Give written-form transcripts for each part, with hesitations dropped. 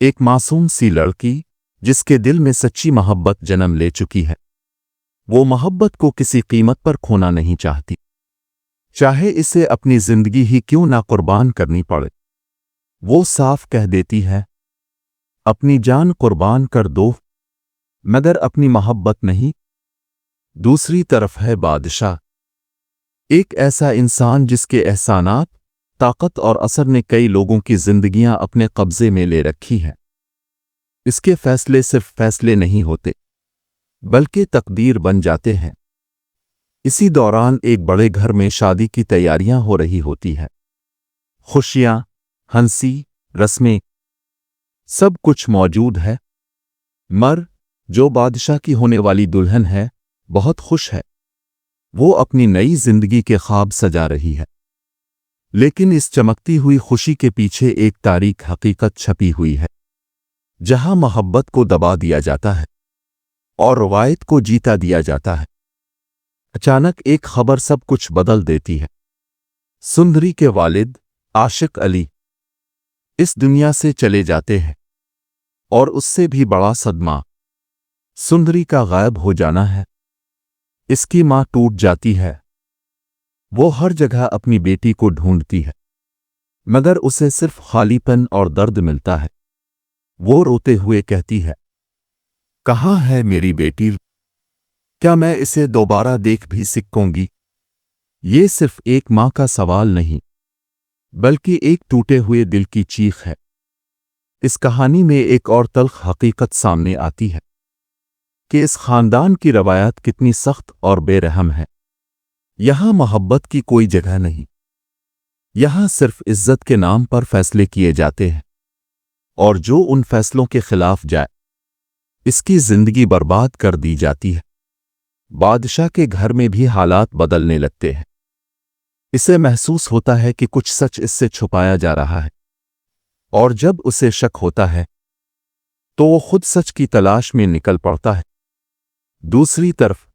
ایک معصوم سی لڑکی جس کے دل میں سچی محبت جنم لے چکی ہے، وہ محبت کو کسی قیمت پر کھونا نہیں چاہتی، چاہے اسے اپنی زندگی ہی کیوں نہ قربان کرنی پڑے۔ وہ صاف کہہ دیتی ہے، اپنی جان قربان کر دو مگر اپنی محبت نہیں۔ دوسری طرف ہے بادشاہ، ایک ایسا انسان جس کے احسانات، طاقت اور اثر نے کئی لوگوں کی زندگیاں اپنے قبضے میں لے رکھی ہیں۔ اس کے فیصلے صرف فیصلے نہیں ہوتے بلکہ تقدیر بن جاتے ہیں۔ اسی دوران ایک بڑے گھر میں شادی کی تیاریاں ہو رہی ہوتی ہیں، خوشیاں، ہنسی، رسمیں، سب کچھ موجود ہے۔ جو بادشاہ کی ہونے والی دلہن ہے، بہت خوش ہے، وہ اپنی نئی زندگی کے خواب سجا رہی ہے، لیکن اس چمکتی ہوئی خوشی کے پیچھے ایک تاریک حقیقت چھپی ہوئی ہے، جہاں محبت کو دبا دیا جاتا ہے اور روایت کو جیتا دیا جاتا ہے۔ اچانک ایک خبر سب کچھ بدل دیتی ہے۔ سندری کے والد عاشق علی اس دنیا سے چلے جاتے ہیں، اور اس سے بھی بڑا صدمہ سندری کا غائب ہو جانا ہے۔ اس کی ماں ٹوٹ جاتی ہے، وہ ہر جگہ اپنی بیٹی کو ڈھونڈتی ہے مگر اسے صرف خالی پن اور درد ملتا ہے۔ وہ روتے ہوئے کہتی ہے، کہاں ہے میری بیٹی؟ کیا میں اسے دوبارہ دیکھ بھی سکوں گی؟ یہ صرف ایک ماں کا سوال نہیں بلکہ ایک ٹوٹے ہوئے دل کی چیخ ہے۔ اس کہانی میں ایک اور تلخ حقیقت سامنے آتی ہے کہ اس خاندان کی روایات کتنی سخت اور بے رحم ہے۔ یہاں محبت کی کوئی جگہ نہیں، یہاں صرف عزت کے نام پر فیصلے کیے جاتے ہیں، اور جو ان فیصلوں کے خلاف جائے اس کی زندگی برباد کر دی جاتی ہے۔ بادشاہ کے گھر میں بھی حالات بدلنے لگتے ہیں۔ اسے محسوس ہوتا ہے کہ کچھ سچ اس سے چھپایا جا رہا ہے، اور جب اسے شک ہوتا ہے تو وہ خود سچ کی تلاش میں نکل پڑتا ہے۔ دوسری طرف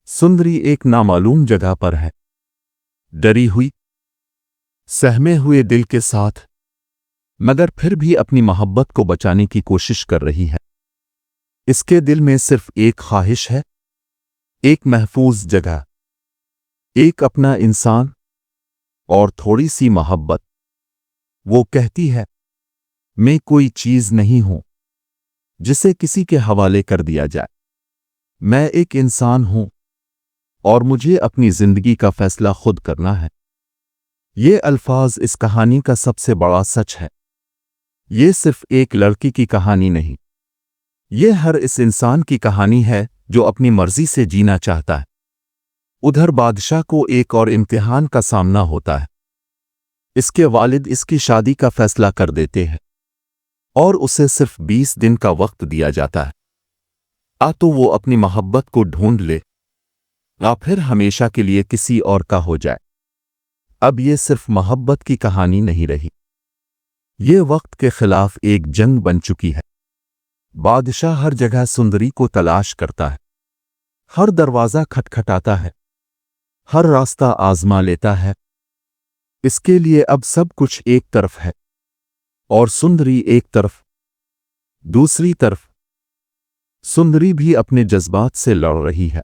سندری ایک نامعلوم جگہ پر ہے، ڈری ہوئی، سہمے ہوئے دل کے ساتھ، مگر پھر بھی اپنی محبت کو بچانے کی کوشش کر رہی ہے۔ اس کے دل میں صرف ایک خواہش ہے، ایک محفوظ جگہ، ایک اپنا انسان اور تھوڑی سی محبت۔ وہ کہتی ہے، میں کوئی چیز نہیں ہوں جسے کسی کے حوالے کر دیا جائے، میں ایک انسان ہوں اور مجھے اپنی زندگی کا فیصلہ خود کرنا ہے۔ یہ الفاظ اس کہانی کا سب سے بڑا سچ ہے۔ یہ صرف ایک لڑکی کی کہانی نہیں، یہ ہر اس انسان کی کہانی ہے جو اپنی مرضی سے جینا چاہتا ہے۔ ادھر بادشاہ کو ایک اور امتحان کا سامنا ہوتا ہے۔ اس کے والد اس کی شادی کا فیصلہ کر دیتے ہیں اور اسے صرف 20 دن کا وقت دیا جاتا ہے، تو وہ اپنی محبت کو ڈھونڈ لے یا پھر ہمیشہ کے لیے کسی اور کا ہو جائے۔ اب یہ صرف محبت کی کہانی نہیں رہی، یہ وقت کے خلاف ایک جنگ بن چکی ہے۔ بادشاہ ہر جگہ سندری کو تلاش کرتا ہے، ہر دروازہ کھٹکھٹاتا ہے، ہر راستہ آزما لیتا ہے۔ اس کے لیے اب سب کچھ ایک طرف ہے اور سندری ایک طرف۔ دوسری طرف سندری بھی اپنے جذبات سے لڑ رہی ہے۔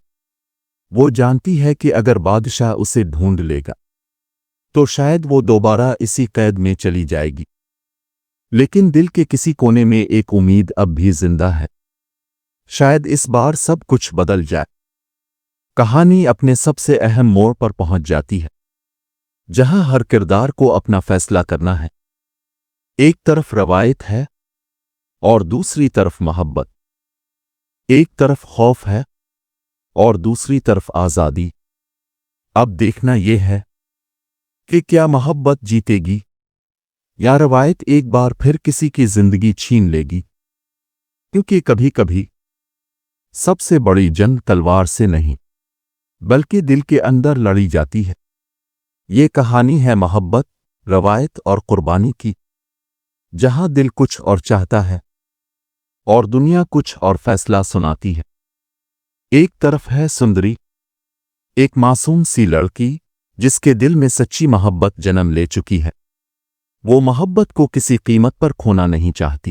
وہ جانتی ہے کہ اگر بادشاہ اسے ڈھونڈ لے گا تو شاید وہ دوبارہ اسی قید میں چلی جائے گی، لیکن دل کے کسی کونے میں ایک امید اب بھی زندہ ہے، شاید اس بار سب کچھ بدل جائے۔ کہانی اپنے سب سے اہم موڑ پر پہنچ جاتی ہے، جہاں ہر کردار کو اپنا فیصلہ کرنا ہے۔ ایک طرف روایت ہے اور دوسری طرف محبت، ایک طرف خوف ہے اور دوسری طرف آزادی۔ اب دیکھنا یہ ہے کہ کیا محبت جیتے گی یا روایت ایک بار پھر کسی کی زندگی چھین لے گی، کیونکہ کبھی کبھی سب سے بڑی جنگ تلوار سے نہیں بلکہ دل کے اندر لڑی جاتی ہے۔ یہ کہانی ہے محبت، روایت اور قربانی کی، جہاں دل کچھ اور چاہتا ہے اور دنیا کچھ اور فیصلہ سناتی ہے۔ ایک طرف ہے سندری، ایک معصوم سی لڑکی جس کے دل میں سچی محبت جنم لے چکی ہے، وہ محبت کو کسی قیمت پر کھونا نہیں چاہتی۔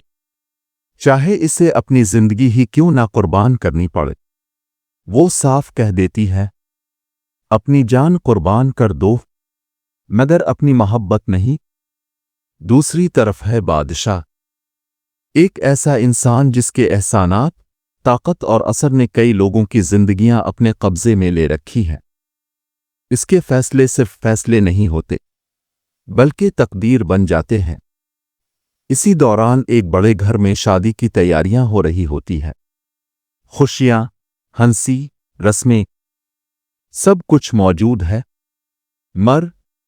چاہے اسے اپنی زندگی ہی کیوں نہ قربان کرنی پڑے۔ وہ صاف کہہ دیتی ہے، اپنی جان قربان کر دو، مگر اپنی محبت نہیں۔ دوسری طرف ہے بادشاہ، ایک ایسا انسان جس کے احسانات، طاقت اور اثر نے کئی لوگوں کی زندگیاں اپنے قبضے میں لے رکھی ہیں۔ اس کے فیصلے صرف فیصلے نہیں ہوتے، بلکہ تقدیر بن جاتے ہیں۔ اسی دوران ایک بڑے گھر میں شادی کی تیاریاں ہو رہی ہوتی ہیں۔ خوشیاں، ہنسی، رسمیں، سب کچھ موجود ہے۔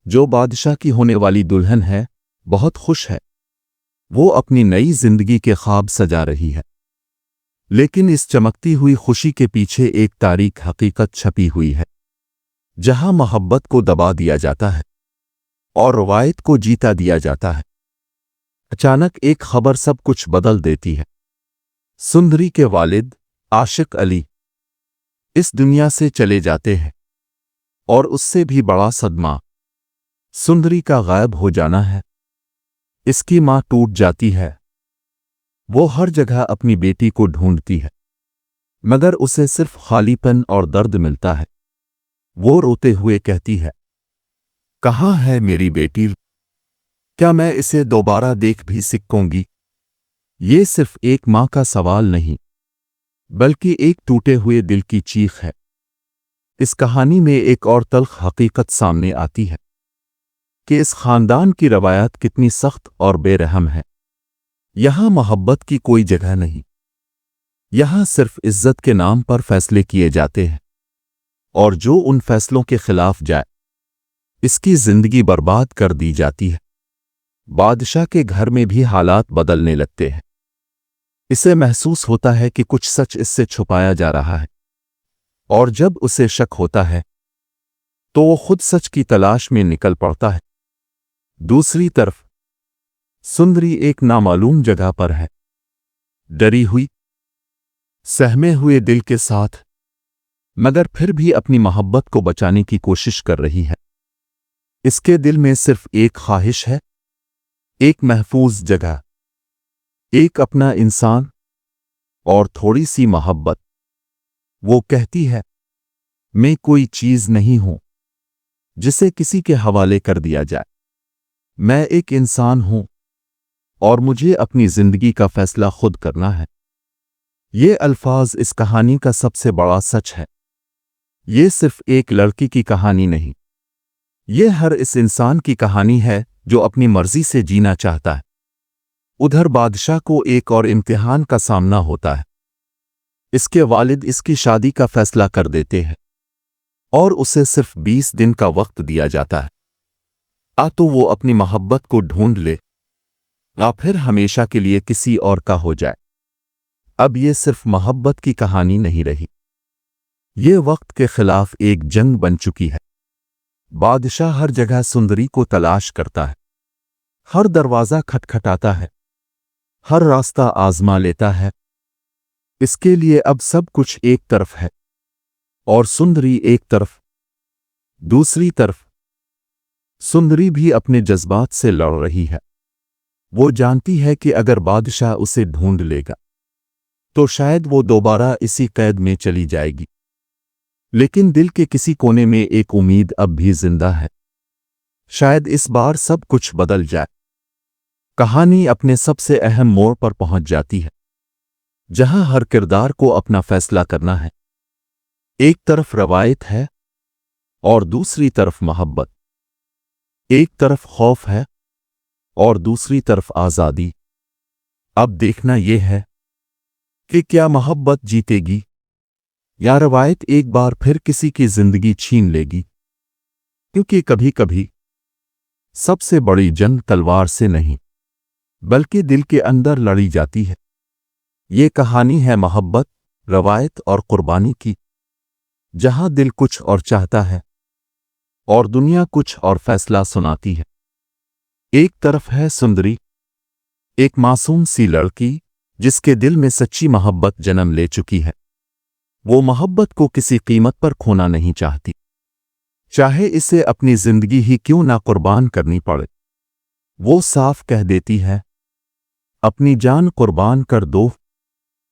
جو بادشاہ کی ہونے والی دلہن ہے، بہت خوش ہے۔ وہ اپنی نئی زندگی کے خواب سجا رہی ہے، لیکن اس چمکتی ہوئی خوشی کے پیچھے ایک تاریک حقیقت چھپی ہوئی ہے، جہاں محبت کو دبا دیا جاتا ہے اور روایت کو جیتا دیا جاتا ہے۔ اچانک ایک خبر سب کچھ بدل دیتی ہے۔ سندری کے والد عاشق علی اس دنیا سے چلے جاتے ہیں، اور اس سے بھی بڑا صدمہ سندری کا غائب ہو جانا ہے۔ اس کی ماں ٹوٹ جاتی ہے۔ وہ ہر جگہ اپنی بیٹی کو ڈھونڈتی ہے، مگر اسے صرف خالی پن اور درد ملتا ہے۔ وہ روتے ہوئے کہتی ہے، کہاں ہے میری بیٹی؟ کیا میں اسے دوبارہ دیکھ بھی سکوں گی؟ یہ صرف ایک ماں کا سوال نہیں، بلکہ ایک ٹوٹے ہوئے دل کی چیخ ہے۔ اس کہانی میں ایک اور تلخ حقیقت سامنے آتی ہے کہ اس خاندان کی روایات کتنی سخت اور بے رحم ہے۔ یہاں محبت کی کوئی جگہ نہیں، یہاں صرف عزت کے نام پر فیصلے کیے جاتے ہیں، اور جو ان فیصلوں کے خلاف جائے، اس کی زندگی برباد کر دی جاتی ہے۔ بادشاہ کے گھر میں بھی حالات بدلنے لگتے ہیں۔ اسے محسوس ہوتا ہے کہ کچھ سچ اس سے چھپایا جا رہا ہے، اور جب اسے شک ہوتا ہے تو وہ خود سچ کی تلاش میں نکل پڑتا ہے۔ دوسری طرف سندری ایک نامعلوم جگہ پر ہے، ڈری ہوئی، سہمے ہوئے دل کے ساتھ، مگر پھر بھی اپنی محبت کو بچانے کی کوشش کر رہی ہے۔ اس کے دل میں صرف ایک خواہش ہے، ایک محفوظ جگہ، ایک اپنا انسان، اور تھوڑی سی محبت۔ وہ کہتی ہے، میں کوئی چیز نہیں ہوں جسے کسی کے حوالے کر دیا جائے۔ میں ایک انسان ہوں، اور مجھے اپنی زندگی کا فیصلہ خود کرنا ہے۔ یہ الفاظ اس کہانی کا سب سے بڑا سچ ہے۔ یہ صرف ایک لڑکی کی کہانی نہیں، یہ ہر اس انسان کی کہانی ہے جو اپنی مرضی سے جینا چاہتا ہے۔ ادھر بادشاہ کو ایک اور امتحان کا سامنا ہوتا ہے۔ اس کے والد اس کی شادی کا فیصلہ کر دیتے ہیں، اور اسے صرف 20 دن کا وقت دیا جاتا ہے، تو وہ اپنی محبت کو ڈھونڈ لے، یا پھر ہمیشہ کے لیے کسی اور کا ہو جائے۔ اب یہ صرف محبت کی کہانی نہیں رہی، یہ وقت کے خلاف ایک جنگ بن چکی ہے۔ بادشاہ ہر جگہ سندری کو تلاش کرتا ہے، ہر دروازہ کھٹکھٹاتا ہے، ہر راستہ آزما لیتا ہے۔ اس کے لیے اب سب کچھ ایک طرف ہے، اور سندری ایک طرف۔ دوسری طرف سندری بھی اپنے جذبات سے لڑ رہی ہے۔ وہ جانتی ہے کہ اگر بادشاہ اسے ڈھونڈ لے گا تو شاید وہ دوبارہ اسی قید میں چلی جائے گی، لیکن دل کے کسی کونے میں ایک امید اب بھی زندہ ہے، شاید اس بار سب کچھ بدل جائے۔ کہانی اپنے سب سے اہم موڑ پر پہنچ جاتی ہے، جہاں ہر کردار کو اپنا فیصلہ کرنا ہے۔ ایک طرف روایت ہے، اور دوسری طرف محبت۔ ایک طرف خوف ہے، اور دوسری طرف آزادی۔ اب دیکھنا یہ ہے کہ کیا محبت جیتے گی، یا روایت ایک بار پھر کسی کی زندگی چھین لے گی؟ کیونکہ کبھی کبھی سب سے بڑی جنگ تلوار سے نہیں، بلکہ دل کے اندر لڑی جاتی ہے۔ یہ کہانی ہے محبت، روایت اور قربانی کی، جہاں دل کچھ اور چاہتا ہے اور دنیا کچھ اور فیصلہ سناتی ہے۔ ایک طرف ہے سندری، ایک معصوم سی لڑکی جس کے دل میں سچی محبت جنم لے چکی ہے۔ وہ محبت کو کسی قیمت پر کھونا نہیں چاہتی، چاہے اسے اپنی زندگی ہی کیوں نہ قربان کرنی پڑے۔ وہ صاف کہہ دیتی ہے، اپنی جان قربان کر دو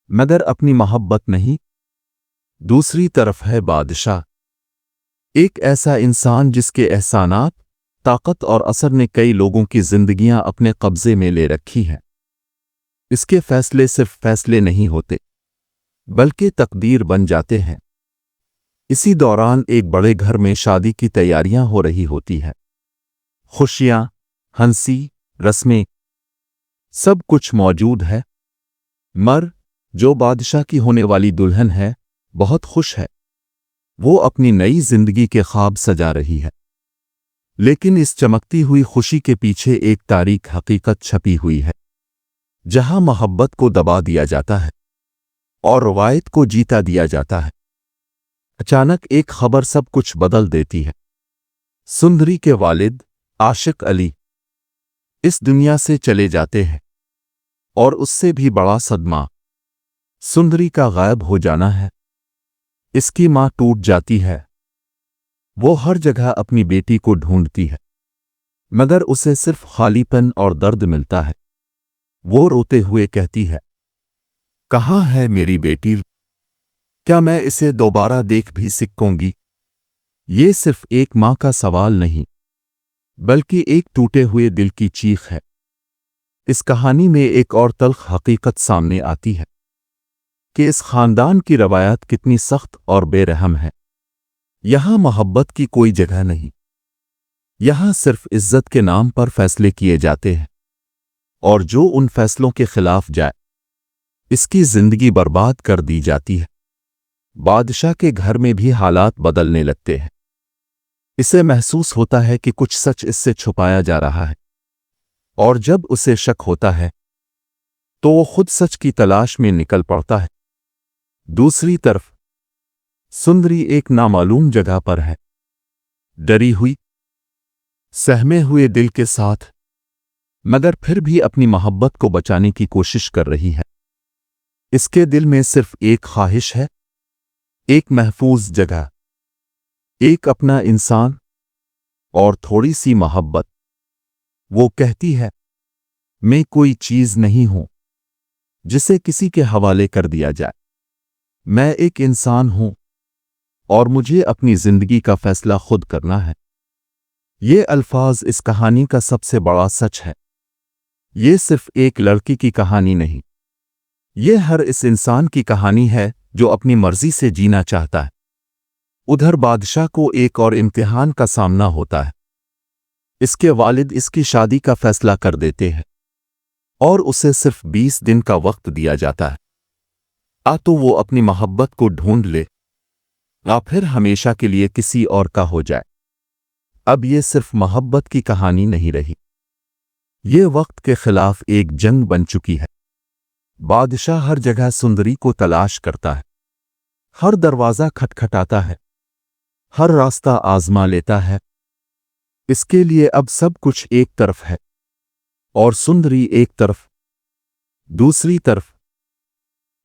مگر اپنی محبت نہیں۔ دوسری طرف ہے بادشاہ، ایک ایسا انسان جس کے احسانات، طاقت اور اثر نے کئی لوگوں کی زندگیاں اپنے قبضے میں لے رکھی ہیں۔ اس کے فیصلے صرف فیصلے نہیں ہوتے بلکہ تقدیر بن جاتے ہیں۔ اسی دوران ایک بڑے گھر میں شادی کی تیاریاں ہو رہی ہوتی ہیں۔ خوشیاں، ہنسی، رسمیں، سب کچھ موجود ہے۔ جو بادشاہ کی ہونے والی دلہن ہے، بہت خوش ہے۔ وہ اپنی نئی زندگی کے خواب سجا رہی ہے، لیکن اس چمکتی ہوئی خوشی کے پیچھے ایک تاریک حقیقت چھپی ہوئی ہے، جہاں محبت کو دبا دیا جاتا ہے اور روایت کو جیتا دیا جاتا ہے۔ اچانک ایک خبر سب کچھ بدل دیتی ہے۔ سندری کے والد عاشق علی اس دنیا سے چلے جاتے ہیں، اور اس سے بھی بڑا صدمہ سندری کا غائب ہو جانا ہے۔ اس کی ماں ٹوٹ جاتی ہے۔ وہ ہر جگہ اپنی بیٹی کو ڈھونڈتی ہے، مگر اسے صرف خالی پن اور درد ملتا ہے۔ وہ روتے ہوئے کہتی ہے، کہاں ہے میری بیٹی؟ کیا میں اسے دوبارہ دیکھ بھی سکوں گی؟ یہ صرف ایک ماں کا سوال نہیں، بلکہ ایک ٹوٹے ہوئے دل کی چیخ ہے۔ اس کہانی میں ایک اور تلخ حقیقت سامنے آتی ہے کہ اس خاندان کی روایات کتنی سخت اور بے رحم ہے۔ یہاں محبت کی کوئی جگہ نہیں، یہاں صرف عزت کے نام پر فیصلے کیے جاتے ہیں، اور جو ان فیصلوں کے خلاف جائے اس کی زندگی برباد کر دی جاتی ہے۔ بادشاہ کے گھر میں بھی حالات بدلنے لگتے ہیں۔ اسے محسوس ہوتا ہے کہ کچھ سچ اس سے چھپایا جا رہا ہے، اور جب اسے شک ہوتا ہے تو وہ خود سچ کی تلاش میں نکل پڑتا ہے۔ دوسری طرف سندری ایک نامعلوم جگہ پر ہے، ڈری ہوئی، سہمے ہوئے دل کے ساتھ، مگر پھر بھی اپنی محبت کو بچانے کی کوشش کر رہی ہے۔ اس کے دل میں صرف ایک خواہش ہے، ایک محفوظ جگہ، ایک اپنا انسان اور تھوڑی سی محبت۔ وہ کہتی ہے، میں کوئی چیز نہیں ہوں جسے کسی کے حوالے کر دیا جائے۔ میں ایک انسان ہوں، اور مجھے اپنی زندگی کا فیصلہ خود کرنا ہے۔ یہ الفاظ اس کہانی کا سب سے بڑا سچ ہے۔ یہ صرف ایک لڑکی کی کہانی نہیں، یہ ہر اس انسان کی کہانی ہے جو اپنی مرضی سے جینا چاہتا ہے۔ ادھر بادشاہ کو ایک اور امتحان کا سامنا ہوتا ہے۔ اس کے والد اس کی شادی کا فیصلہ کر دیتے ہیں، اور اسے صرف 20 دن کا وقت دیا جاتا ہے، تو وہ اپنی محبت کو ڈھونڈ لے، یا پھر ہمیشہ کے لیے کسی اور کا ہو جائے۔ اب یہ صرف محبت کی کہانی نہیں رہی، یہ وقت کے خلاف ایک جنگ بن چکی ہے۔ بادشاہ ہر جگہ سندری کو تلاش کرتا ہے، ہر دروازہ کھٹکھٹاتا ہے، ہر راستہ آزما لیتا ہے۔ اس کے لیے اب سب کچھ ایک طرف ہے، اور سندری ایک طرف۔ دوسری طرف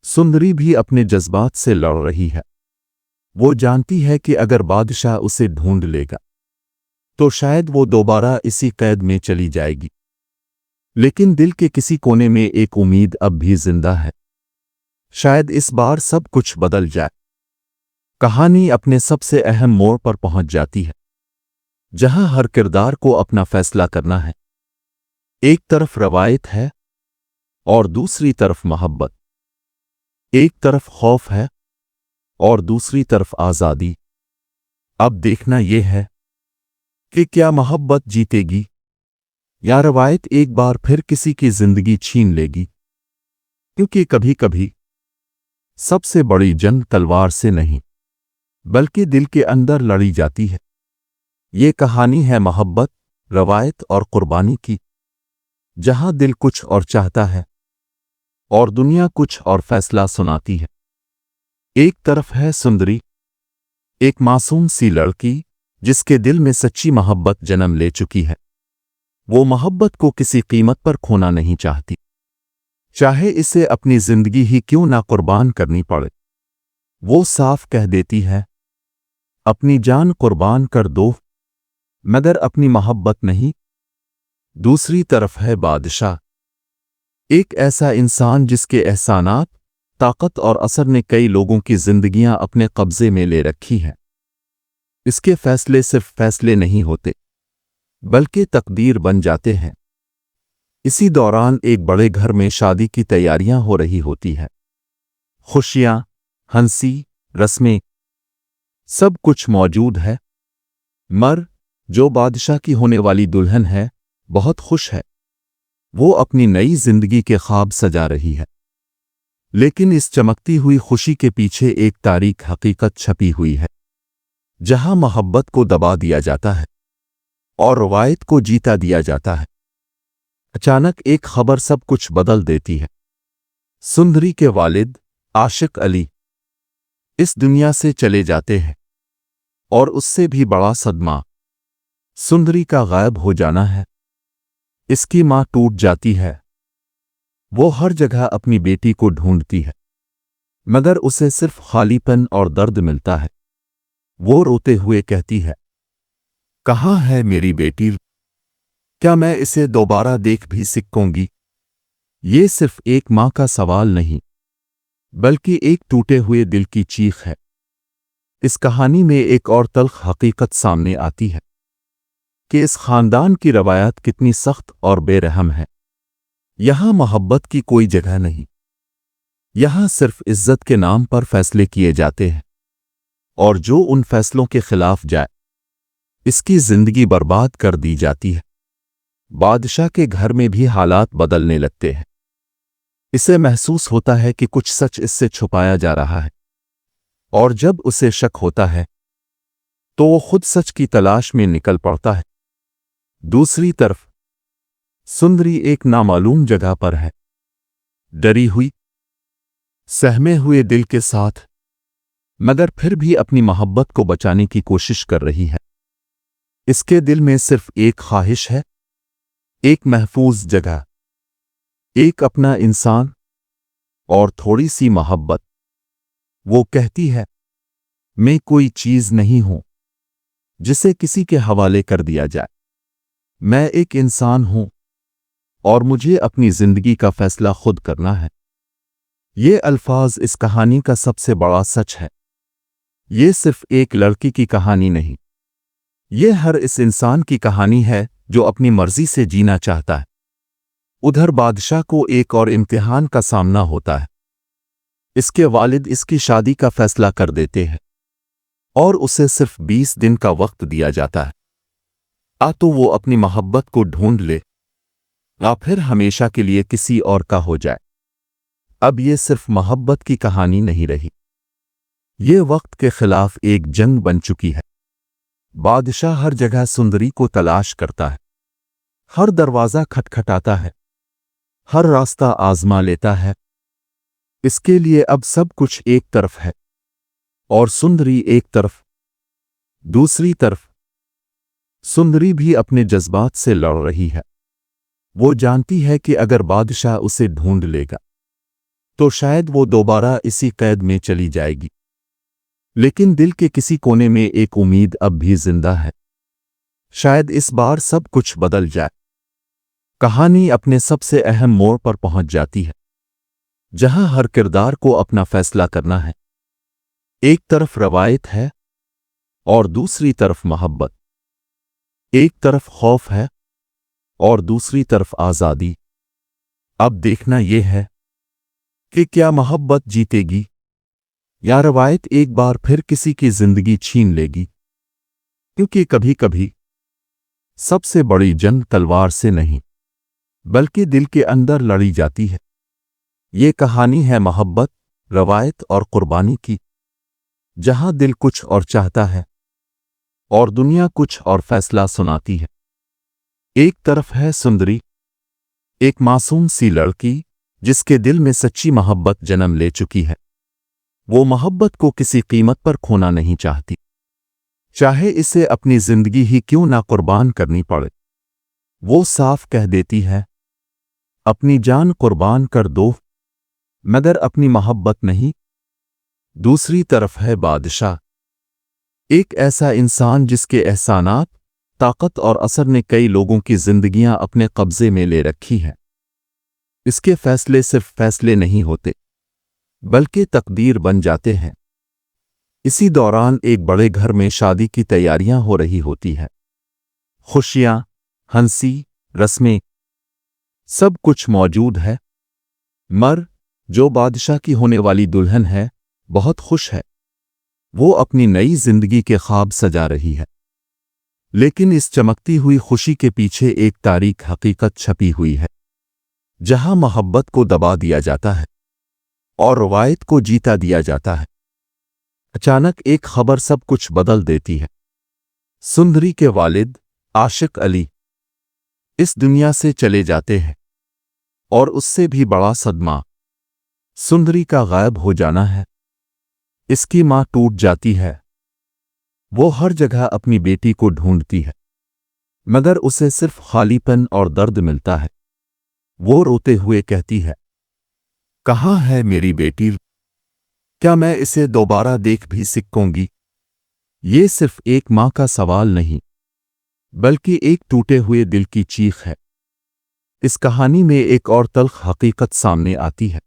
سندری بھی اپنے جذبات سے لڑ رہی ہے۔ وہ جانتی ہے کہ اگر بادشاہ اسے ڈھونڈ لے گا تو شاید وہ دوبارہ اسی قید میں چلی جائے گی، لیکن دل کے کسی کونے میں ایک امید اب بھی زندہ ہے۔ شاید اس بار سب کچھ بدل جائے۔ کہانی اپنے سب سے اہم موڑ پر پہنچ جاتی ہے، جہاں ہر کردار کو اپنا فیصلہ کرنا ہے۔ ایک طرف روایت ہے اور دوسری طرف محبت، ایک طرف خوف ہے اور دوسری طرف آزادی۔ اب دیکھنا یہ ہے کہ کیا محبت جیتے گی یا روایت ایک بار پھر کسی کی زندگی چھین لے گی، کیونکہ کبھی کبھی سب سے بڑی جنگ تلوار سے نہیں بلکہ دل کے اندر لڑی جاتی ہے۔ یہ کہانی ہے محبت، روایت اور قربانی کی، جہاں دل کچھ اور چاہتا ہے اور دنیا کچھ اور فیصلہ سناتی ہے۔ ایک طرف ہے سندری، ایک معصوم سی لڑکی جس کے دل میں سچی محبت جنم لے چکی ہے۔ وہ محبت کو کسی قیمت پر کھونا نہیں چاہتی، چاہے اسے اپنی زندگی ہی کیوں نہ قربان کرنی پڑے۔ وہ صاف کہہ دیتی ہے، اپنی جان قربان کر دو مگر اپنی محبت نہیں۔ دوسری طرف ہے بادشاہ، ایک ایسا انسان جس کے احسانات، طاقت اور اثر نے کئی لوگوں کی زندگیاں اپنے قبضے میں لے رکھی ہیں۔ اس کے فیصلے صرف فیصلے نہیں ہوتے بلکہ تقدیر بن جاتے ہیں۔ اسی دوران ایک بڑے گھر میں شادی کی تیاریاں ہو رہی ہوتی ہیں۔ خوشیاں، ہنسی، رسمیں، سب کچھ موجود ہے۔ جو بادشاہ کی ہونے والی دلہن ہے، بہت خوش ہے۔ وہ اپنی نئی زندگی کے خواب سجا رہی ہے، لیکن اس چمکتی ہوئی خوشی کے پیچھے ایک تاریک حقیقت چھپی ہوئی ہے، جہاں محبت کو دبا دیا جاتا ہے اور روایت کو جیتا دیا جاتا ہے۔ اچانک ایک خبر سب کچھ بدل دیتی ہے۔ سندری کے والد عاشق علی اس دنیا سے چلے جاتے ہیں، اور اس سے بھی بڑا صدمہ سندری کا غائب ہو جانا ہے۔ اس کی ماں ٹوٹ جاتی ہے۔ وہ ہر جگہ اپنی بیٹی کو ڈھونڈتی ہے، مگر اسے صرف خالی پن اور درد ملتا ہے۔ وہ روتے ہوئے کہتی ہے، کہاں ہے میری بیٹی؟ کیا میں اسے دوبارہ دیکھ بھی سکوں گی؟ یہ صرف ایک ماں کا سوال نہیں، بلکہ ایک ٹوٹے ہوئے دل کی چیخ ہے۔ اس کہانی میں ایک اور تلخ حقیقت سامنے آتی ہے کہ اس خاندان کی روایات کتنی سخت اور بے رحم ہے۔ یہاں محبت کی کوئی جگہ نہیں۔ یہاں صرف عزت کے نام پر فیصلے کیے جاتے ہیں، اور جو ان فیصلوں کے خلاف جائے، اس کی زندگی برباد کر دی جاتی ہے۔ بادشاہ کے گھر میں بھی حالات بدلنے لگتے ہیں۔ اسے محسوس ہوتا ہے کہ کچھ سچ اس سے چھپایا جا رہا ہے، اور جب اسے شک ہوتا ہے تو وہ خود سچ کی تلاش میں نکل پڑتا ہے۔ دوسری طرف سندری ایک نامعلوم جگہ پر ہے، ڈری ہوئی، سہمے ہوئے دل کے ساتھ، مگر پھر بھی اپنی محبت کو بچانے کی کوشش کر رہی ہے۔ اس کے دل میں صرف ایک خواہش ہے، ایک محفوظ جگہ، ایک اپنا انسان اور تھوڑی سی محبت۔ وہ کہتی ہے، میں کوئی چیز نہیں ہوں جسے کسی کے حوالے کر دیا جائے۔ میں ایک انسان ہوں، اور مجھے اپنی زندگی کا فیصلہ خود کرنا ہے۔ یہ الفاظ اس کہانی کا سب سے بڑا سچ ہے۔ یہ صرف ایک لڑکی کی کہانی نہیں، یہ ہر اس انسان کی کہانی ہے جو اپنی مرضی سے جینا چاہتا ہے۔ ادھر بادشاہ کو ایک اور امتحان کا سامنا ہوتا ہے۔ اس کے والد اس کی شادی کا فیصلہ کر دیتے ہیں، اور اسے صرف 20 دن کا وقت دیا جاتا ہے، تو وہ اپنی محبت کو ڈھونڈ لے، یا پھر ہمیشہ کے لیے کسی اور کا ہو جائے۔ اب یہ صرف محبت کی کہانی نہیں رہی، یہ وقت کے خلاف ایک جنگ بن چکی ہے۔ بادشاہ ہر جگہ سندری کو تلاش کرتا ہے، ہر دروازہ کھٹکھٹاتا ہے، ہر راستہ آزما لیتا ہے۔ اس کے لیے اب سب کچھ ایک طرف ہے، اور سندری ایک طرف۔ دوسری طرف سندری بھی اپنے جذبات سے لڑ رہی ہے۔ وہ جانتی ہے کہ اگر بادشاہ اسے ڈھونڈ لے گا تو شاید وہ دوبارہ اسی قید میں چلی جائے گی، لیکن دل کے کسی کونے میں ایک امید اب بھی زندہ ہے۔ شاید اس بار سب کچھ بدل جائے۔ کہانی اپنے سب سے اہم موڑ پر پہنچ جاتی ہے، جہاں ہر کردار کو اپنا فیصلہ کرنا ہے۔ ایک طرف روایت ہے، اور دوسری طرف محبت۔ ایک طرف خوف ہے، اور دوسری طرف آزادی۔ اب دیکھنا یہ ہے کہ کیا محبت جیتے گی، یا روایت ایک بار پھر کسی کی زندگی چھین لے گی؟ کیونکہ کبھی کبھی سب سے بڑی جنگ تلوار سے نہیں، بلکہ دل کے اندر لڑی جاتی ہے۔ یہ کہانی ہے محبت، روایت اور قربانی کی، جہاں دل کچھ اور چاہتا ہے اور دنیا کچھ اور فیصلہ سناتی ہے۔ ایک طرف ہے سندری، ایک معصوم سی لڑکی جس کے دل میں سچی محبت جنم لے چکی ہے۔ وہ محبت کو کسی قیمت پر کھونا نہیں چاہتی، چاہے اسے اپنی زندگی ہی کیوں نہ قربان کرنی پڑے۔ وہ صاف کہہ دیتی ہے، اپنی جان قربان کر دو، مگر اپنی محبت نہیں۔ دوسری طرف ہے بادشاہ، ایک ایسا انسان جس کے احسانات، طاقت اور اثر نے کئی لوگوں کی زندگیاں اپنے قبضے میں لے رکھی ہیں۔ اس کے فیصلے صرف فیصلے نہیں ہوتے بلکہ تقدیر بن جاتے ہیں۔ اسی دوران ایک بڑے گھر میں شادی کی تیاریاں ہو رہی ہوتی ہیں۔ خوشیاں، ہنسی، رسمیں، سب کچھ موجود ہے۔ جو بادشاہ کی ہونے والی دلہن ہے، بہت خوش ہے۔ وہ اپنی نئی زندگی کے خواب سجا رہی ہے، لیکن اس چمکتی ہوئی خوشی کے پیچھے ایک تاریک حقیقت چھپی ہوئی ہے، جہاں محبت کو دبا دیا جاتا ہے اور روایت کو جیتا دیا جاتا ہے۔ اچانک ایک خبر سب کچھ بدل دیتی ہے۔ سندری کے والد عاشق علی اس دنیا سے چلے جاتے ہیں، اور اس سے بھی بڑا صدمہ سندری کا غائب ہو جانا ہے۔ اس کی ماں ٹوٹ جاتی ہے۔ وہ ہر جگہ اپنی بیٹی کو ڈھونڈتی ہے، مگر اسے صرف خالی پن اور درد ملتا ہے۔ وہ روتے ہوئے کہتی ہے، کہاں ہے میری بیٹی؟ کیا میں اسے دوبارہ دیکھ بھی سکوں گی؟ یہ صرف ایک ماں کا سوال نہیں، بلکہ ایک ٹوٹے ہوئے دل کی چیخ ہے۔ اس کہانی میں ایک اور تلخ حقیقت سامنے آتی ہے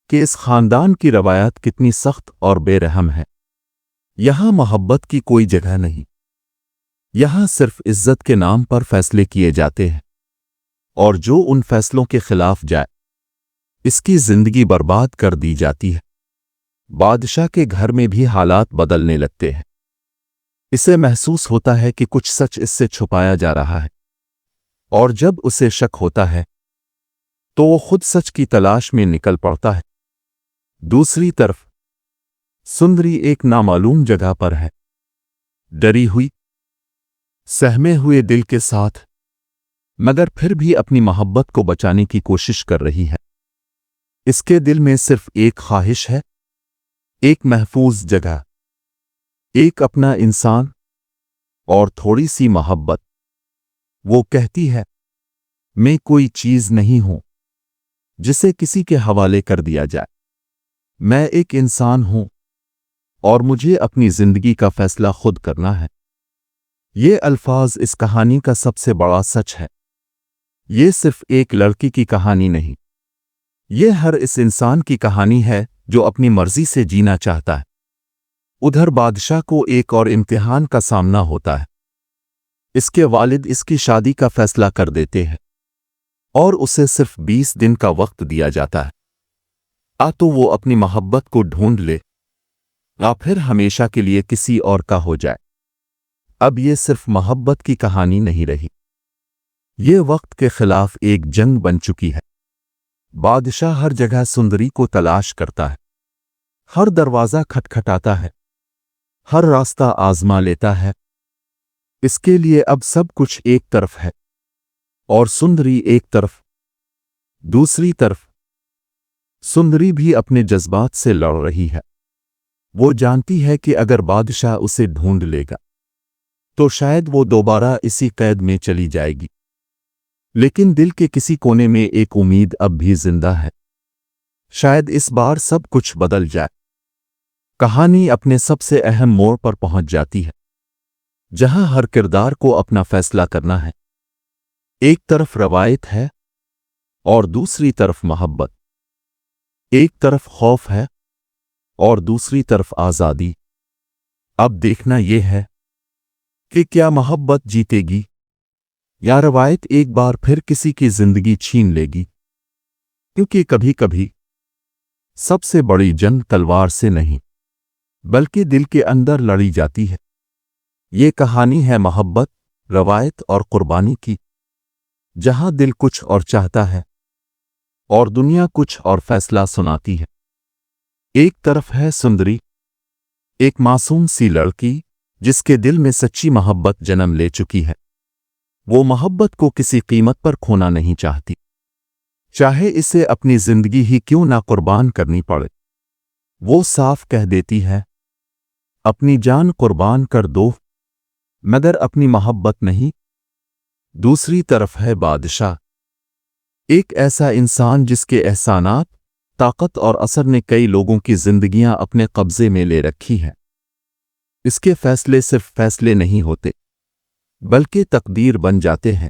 کہ اس خاندان کی روایات کتنی سخت اور بے رحم ہے۔ یہاں محبت کی کوئی جگہ نہیں، یہاں صرف عزت کے نام پر فیصلے کیے جاتے ہیں، اور جو ان فیصلوں کے خلاف جائے اس کی زندگی برباد کر دی جاتی ہے۔ بادشاہ کے گھر میں بھی حالات بدلنے لگتے ہیں۔ اسے محسوس ہوتا ہے کہ کچھ سچ اس سے چھپایا جا رہا ہے، اور جب اسے شک ہوتا ہے تو وہ خود سچ کی تلاش میں نکل پڑتا ہے۔ دوسری طرف سندری ایک نامعلوم جگہ پر ہے، ڈری ہوئی، سہمے ہوئے دل کے ساتھ، مگر پھر بھی اپنی محبت کو بچانے کی کوشش کر رہی ہے۔ اس کے دل میں صرف ایک خواہش ہے، ایک محفوظ جگہ، ایک اپنا انسان اور تھوڑی سی محبت۔ وہ کہتی ہے، میں کوئی چیز نہیں ہوں جسے کسی کے حوالے کر دیا جائے۔ میں ایک انسان ہوں، اور مجھے اپنی زندگی کا فیصلہ خود کرنا ہے۔ یہ الفاظ اس کہانی کا سب سے بڑا سچ ہے۔ یہ صرف ایک لڑکی کی کہانی نہیں، یہ ہر اس انسان کی کہانی ہے جو اپنی مرضی سے جینا چاہتا ہے۔ ادھر بادشاہ کو ایک اور امتحان کا سامنا ہوتا ہے۔ اس کے والد اس کی شادی کا فیصلہ کر دیتے ہیں، اور اسے صرف 20 دن کا وقت دیا جاتا ہے، تو وہ اپنی محبت کو ڈھونڈ لے، یا پھر ہمیشہ کے لیے کسی اور کا ہو جائے۔ اب یہ صرف محبت کی کہانی نہیں رہی، یہ وقت کے خلاف ایک جنگ بن چکی ہے۔ بادشاہ ہر جگہ سندری کو تلاش کرتا ہے، ہر دروازہ کھٹکھٹاتا ہے، ہر راستہ آزما لیتا ہے۔ اس کے لیے اب سب کچھ ایک طرف ہے، اور سندری ایک طرف۔ دوسری طرف سندری بھی اپنے جذبات سے لڑ رہی ہے۔ وہ جانتی ہے کہ اگر بادشاہ اسے ڈھونڈ لے گا تو شاید وہ دوبارہ اسی قید میں چلی جائے گی، لیکن دل کے کسی کونے میں ایک امید اب بھی زندہ ہے۔ شاید اس بار سب کچھ بدل جائے۔ کہانی اپنے سب سے اہم موڑ پر پہنچ جاتی ہے، جہاں ہر کردار کو اپنا فیصلہ کرنا ہے۔ ایک طرف روایت ہے اور دوسری طرف محبت، ایک طرف خوف ہے اور دوسری طرف آزادی۔ اب دیکھنا یہ ہے کہ کیا محبت جیتے گی یا روایت ایک بار پھر کسی کی زندگی چھین لے گی، کیونکہ کبھی کبھی سب سے بڑی جنگ تلوار سے نہیں بلکہ دل کے اندر لڑی جاتی ہے۔ یہ کہانی ہے محبت، روایت اور قربانی کی، جہاں دل کچھ اور چاہتا ہے اور دنیا کچھ اور فیصلہ سناتی ہے۔ ایک طرف ہے سندری، ایک معصوم سی لڑکی جس کے دل میں سچی محبت جنم لے چکی ہے۔ وہ محبت کو کسی قیمت پر کھونا نہیں چاہتی، چاہے اسے اپنی زندگی ہی کیوں نہ قربان کرنی پڑے۔ وہ صاف کہہ دیتی ہے، اپنی جان قربان کر دو، مگر اپنی محبت نہیں۔ دوسری طرف ہے بادشاہ، ایک ایسا انسان جس کے احسانات، طاقت اور اثر نے کئی لوگوں کی زندگیاں اپنے قبضے میں لے رکھی ہیں۔ اس کے فیصلے صرف فیصلے نہیں ہوتے بلکہ تقدیر بن جاتے ہیں۔